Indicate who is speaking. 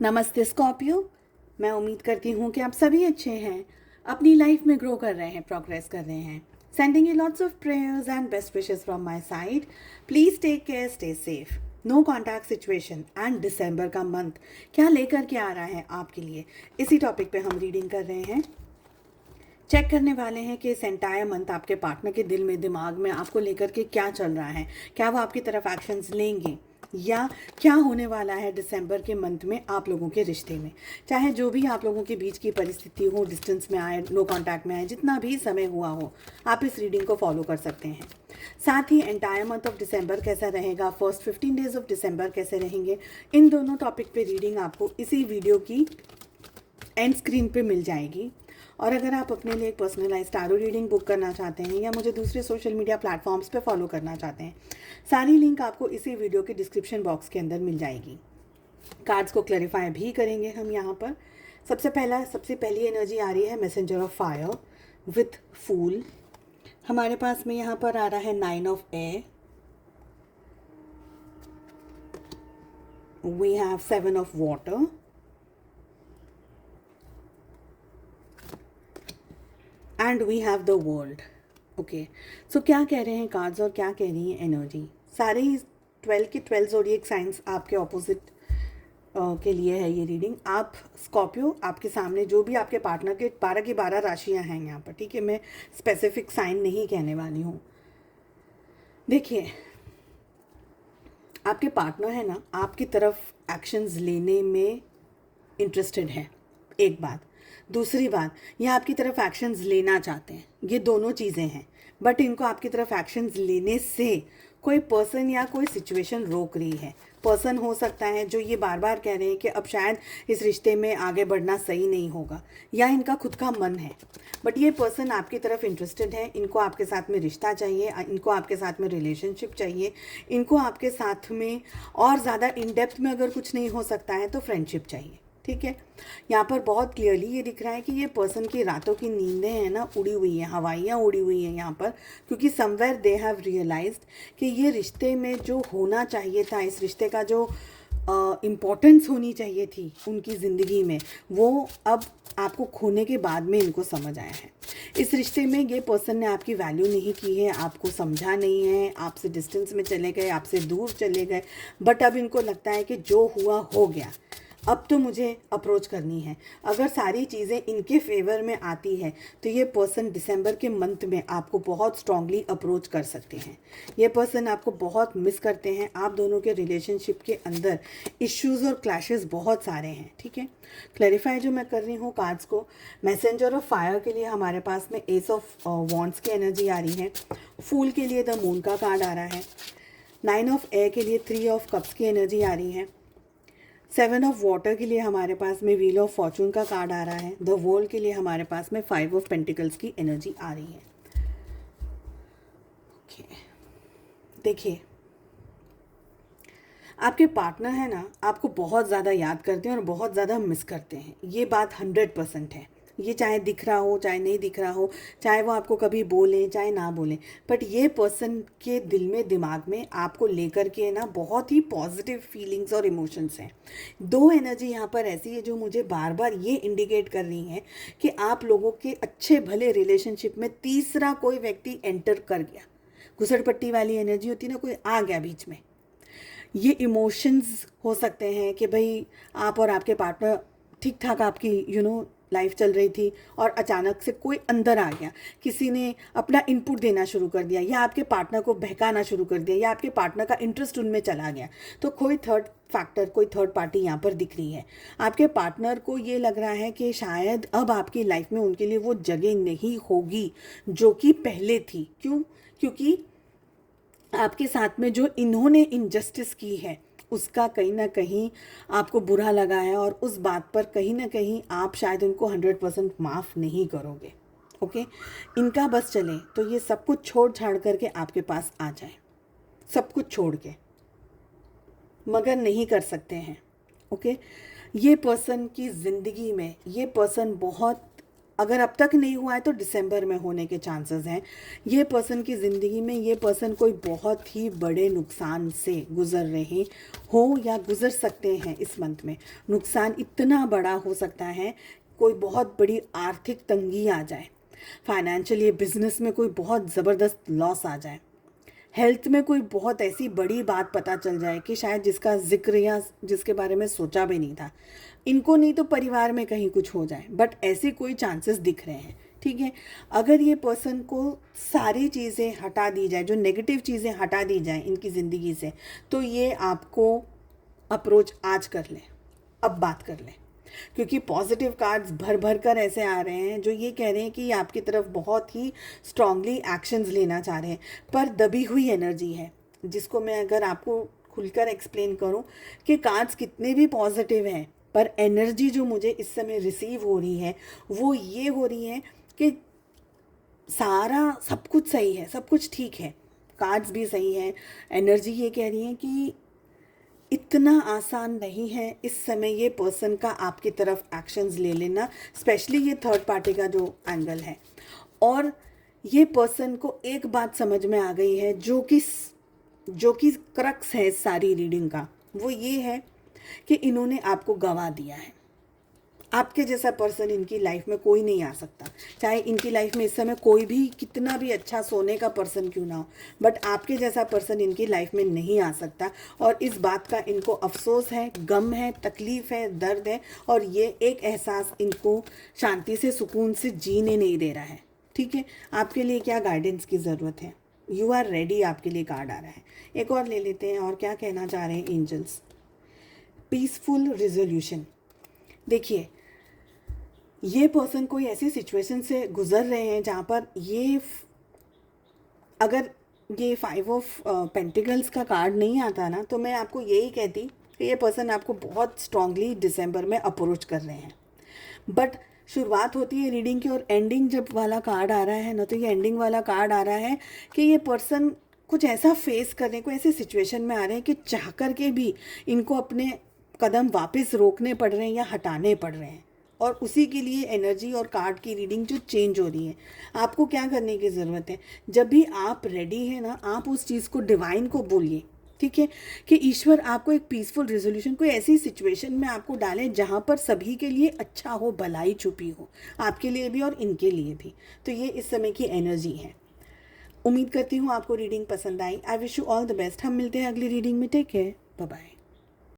Speaker 1: नमस्ते स्कॉर्पियो। मैं उम्मीद करती हूँ कि आप सभी अच्छे हैं, अपनी लाइफ में ग्रो कर रहे हैं, प्रोग्रेस कर रहे हैं। Sending you lots of prayers and best wishes from my side. Please take care, stay safe. No contact situation and दिसंबर का मंथ क्या लेकर के आ रहा है आपके लिए, इसी टॉपिक पे हम रीडिंग कर रहे हैं। चेक करने वाले हैं कि इस एंटायर मंथ आपके पार्टनर के दिल में, दिमाग में आपको लेकर के क्या चल रहा है, क्या वो आपकी तरफ एक्शंस लेंगे या क्या होने वाला है दिसंबर के मंथ में आप लोगों के रिश्ते में। चाहे जो भी आप लोगों के बीच की परिस्थिति हो, डिस्टेंस में आए, नो कांटेक्ट में आए, जितना भी समय हुआ हो, आप इस रीडिंग को फॉलो कर सकते हैं। साथ ही एंटायर मंथ ऑफ दिसंबर कैसा रहेगा, फर्स्ट 15 डेज ऑफ दिसंबर कैसे रहेंगे, इन दोनों टॉपिक पे रीडिंग आपको इसी वीडियो की एंड स्क्रीन पे मिल जाएगी। और अगर आप अपने लिए एक पर्सनलाइज टारो रीडिंग बुक करना चाहते हैं या मुझे दूसरे सोशल मीडिया प्लेटफॉर्म्स पे फॉलो करना चाहते हैं, सारी लिंक आपको इसी वीडियो के डिस्क्रिप्शन बॉक्स के अंदर मिल जाएगी। कार्ड्स को क्लैरिफाई भी करेंगे हम यहाँ पर। सबसे पहली एनर्जी आ रही है messenger of fire with fool. हमारे पास में यहाँ पर आ रहा है 9 of air, we have 7 of water, and we have the world. Okay, so क्या कह रहे हैं कार्ड्स और क्या कह रही है एनर्जी। सारे ही 12 के 12 ज़ोडिएक साइंस आपके ऑपोजिट के लिए है ये रीडिंग। आप स्कॉर्पियो, आपके सामने जो भी आपके पार्टनर के 12 की 12 राशियां हैं यहाँ पर, ठीक है। मैं स्पेसिफिक साइन नहीं कहने वाली हूँ। देखिए, आपके पार्टनर है ना, आपकी तरफ एक्शंस लेने में इंटरेस्टेड है, एक बात। दूसरी बात, ये आपकी तरफ एक्शंस लेना चाहते हैं, ये दोनों चीज़ें हैं। बट इनको आपकी तरफ एक्शंस लेने से कोई पर्सन या कोई सिचुएशन रोक रही है। पर्सन हो सकता है जो ये बार बार कह रहे हैं कि अब शायद इस रिश्ते में आगे बढ़ना सही नहीं होगा, या इनका खुद का मन है। बट ये पर्सन आपकी तरफ इंटरेस्टेड है, इनको आपके साथ में रिश्ता चाहिए, इनको आपके साथ में रिलेशनशिप चाहिए, इनको आपके साथ में और ज़्यादा इन डेप्थ में अगर कुछ नहीं हो सकता है तो फ्रेंडशिप चाहिए, ठीक है। यहाँ पर बहुत क्लियरली ये दिख रहा है कि ये पर्सन की रातों की नींदें हैं ना उड़ी हुई हैं, हवाइयाँ उड़ी हुई हैं यहाँ पर, क्योंकि समवेयर दे हैव रियलाइज्ड कि ये रिश्ते में जो होना चाहिए था, इस रिश्ते का जो इम्पोर्टेंस होनी चाहिए थी उनकी ज़िंदगी में, वो अब आपको खोने के बाद में इनको समझ आया है। इस रिश्ते में ये पर्सन ने आपकी वैल्यू नहीं की है, आपको समझा नहीं है, आपसे डिस्टेंस में चले गए, आपसे दूर चले गए। बट अब इनको लगता है कि जो हुआ हो गया, अब तो मुझे अप्रोच करनी है। अगर सारी चीज़ें इनके फेवर में आती है तो ये पर्सन दिसंबर के मंथ में आपको बहुत स्ट्रांगली अप्रोच कर सकते हैं। ये पर्सन आपको बहुत मिस करते हैं। आप दोनों के रिलेशनशिप के अंदर इश्यूज़ और क्लैशेस बहुत सारे हैं, ठीक है। क्लैरिफाई जो मैं कर रही हूँ कार्ड्स को, मैसेंजर ऑफ फायर के लिए हमारे पास में एस ऑफ वॉन्ड्स की एनर्जी आ रही है, फूल के लिए द मून का कार्ड आ रहा है, 9 ऑफ एयर के लिए 3 ऑफ कप्स की एनर्जी आ रही है, 7 ऑफ वाटर के लिए हमारे पास में व्हील ऑफ फॉर्चून का कार्ड आ रहा है, द वर्ल्ड के लिए हमारे पास में 5 ऑफ पेंटिकल्स की एनर्जी आ रही है। ओके, देखिए, आपके पार्टनर है ना, आपको बहुत ज़्यादा याद करते हैं और बहुत ज़्यादा मिस करते हैं। ये बात 100% है। ये चाहे दिख रहा हो, चाहे नहीं दिख रहा हो, चाहे वो आपको कभी बोलें चाहे ना बोलें, बट ये पर्सन के दिल में, दिमाग में आपको लेकर के ना बहुत ही पॉजिटिव फीलिंग्स और इमोशंस हैं। दो एनर्जी यहाँ पर ऐसी है जो मुझे बार बार ये इंडिकेट कर रही है कि आप लोगों के अच्छे भले रिलेशनशिप में तीसरा कोई व्यक्ति एंटर कर गया। घुसड़पट्टी वाली एनर्जी होती है ना, कोई आ गया बीच में। ये इमोशंस हो सकते हैं कि भाई आप और आपके पार्टनर ठीक ठाक आपकी लाइफ चल रही थी और अचानक से कोई अंदर आ गया, किसी ने अपना इनपुट देना शुरू कर दिया, या आपके पार्टनर को बहकाना शुरू कर दिया, या आपके पार्टनर का इंटरेस्ट उनमें चला गया। तो कोई थर्ड फैक्टर, कोई थर्ड पार्टी यहाँ पर दिख रही है। आपके पार्टनर को ये लग रहा है कि शायद अब आपकी लाइफ में उनके लिए वो जगह नहीं होगी जो कि पहले थी। क्यों? क्योंकि आपके साथ में जो इन्होंने इनजस्टिस की है उसका कहीं ना कहीं आपको बुरा लगा है, और उस बात पर कहीं ना कहीं आप शायद उनको 100% माफ़ नहीं करोगे। ओके, इनका बस चले तो ये सब कुछ छोड़ छाड़ करके आपके पास आ जाए, सब कुछ छोड़ के, मगर नहीं कर सकते हैं। ओके, ये पर्सन की ज़िंदगी में ये पर्सन बहुत अगर अब तक नहीं हुआ है तो दिसंबर में होने के चांसेस हैं। ये पर्सन की ज़िंदगी में ये पर्सन कोई बहुत ही बड़े नुकसान से गुज़र रहे हो या गुज़र सकते हैं। इस मंथ में नुकसान इतना बड़ा हो सकता है, कोई बहुत बड़ी आर्थिक तंगी आ जाए, फाइनेंशियली बिजनेस में कोई बहुत ज़बरदस्त लॉस आ जाए, हेल्थ में कोई बहुत ऐसी बड़ी बात पता चल जाए कि शायद जिसका जिक्र या जिसके बारे में सोचा भी नहीं था। इनको नहीं तो परिवार में कहीं कुछ हो जाए, बट ऐसे कोई चांसेस दिख रहे हैं। ठीक है, अगर ये पर्सन को सारी चीज़ें हटा दी जाए, जो नेगेटिव चीज़ें हटा दी जाए इनकी ज़िंदगी से, तो ये आपको अप्रोच आज कर लें, अब बात कर लें। क्योंकि पॉजिटिव कार्ड्स भर भर कर ऐसे आ रहे हैं जो ये कह रहे हैं कि ये आपकी तरफ बहुत ही स्ट्रांगली एक्शंस लेना चाह रहे हैं, पर दबी हुई एनर्जी है, जिसको मैं अगर आपको खुलकर एक्सप्लेन करूं कि कार्ड्स कितने भी पॉजिटिव हैं, पर एनर्जी जो मुझे इस समय रिसीव हो रही है वो ये हो रही है कि सारा सब कुछ सही है, सब कुछ ठीक है, कार्ड्स भी सही है, एनर्जी ये कह रही है कि इतना आसान नहीं है इस समय ये पर्सन का आपकी तरफ एक्शंस ले लेना, स्पेशली ये थर्ड पार्टी का जो एंगल है। और ये पर्सन को एक बात समझ में आ गई है जो कि क्रक्स है इस सारी रीडिंग का, वो ये है कि इन्होंने आपको गंवा दिया है। आपके जैसा पर्सन इनकी लाइफ में कोई नहीं आ सकता, चाहे इनकी लाइफ में इस समय कोई भी कितना भी अच्छा सोने का पर्सन क्यों ना हो, बट आपके जैसा पर्सन इनकी लाइफ में नहीं आ सकता। और इस बात का इनको अफसोस है, गम है, तकलीफ़ है, दर्द है, और ये एक एहसास इनको शांति से सुकून से जीने नहीं दे रहा है। ठीक है, आपके लिए क्या गाइडेंस की ज़रूरत है? यू आर रेडी, आपके लिए कार्ड आ रहा है। एक और ले लेते हैं, और क्या कहना चाह रहे हैं एंजल्स। Peaceful resolution. देखिए, ये पर्सन कोई ऐसी सिचुएशन से गुजर रहे हैं जहाँ पर अगर ये 5 ऑफ पेंटिकल्स का कार्ड नहीं आता ना, तो मैं आपको यही कहती कि ये पर्सन आपको बहुत स्ट्रांगली दिसंबर में अप्रोच कर रहे हैं। बट शुरुआत होती है रीडिंग की, और एंडिंग जब वाला कार्ड आ रहा है ना, तो ये एंडिंग वाला कार्ड आ रहा है कि ये पर्सन कुछ ऐसा फेस कर रहे हैं, कोई ऐसी सिचुएशन में आ रहे हैं कि चाह कर के भी इनको अपने कदम वापस रोकने पड़ रहे हैं या हटाने पड़ रहे हैं। और उसी के लिए एनर्जी और कार्ड की रीडिंग जो चेंज हो रही है। आपको क्या करने की ज़रूरत है, जब भी आप रेडी है ना, आप उस चीज़ को डिवाइन को बोलिए, ठीक है, कि ईश्वर आपको एक पीसफुल रेजोल्यूशन, कोई ऐसी सिचुएशन में आपको डालें जहाँ पर सभी के लिए अच्छा हो, भलाई छुपी हो, आपके लिए भी और इनके लिए भी। तो ये इस समय की एनर्जी है। उम्मीद करती हूँ आपको रीडिंग पसंद आई। I wish you all the best. हम मिलते हैं अगली रीडिंग में। Take care, bye bye.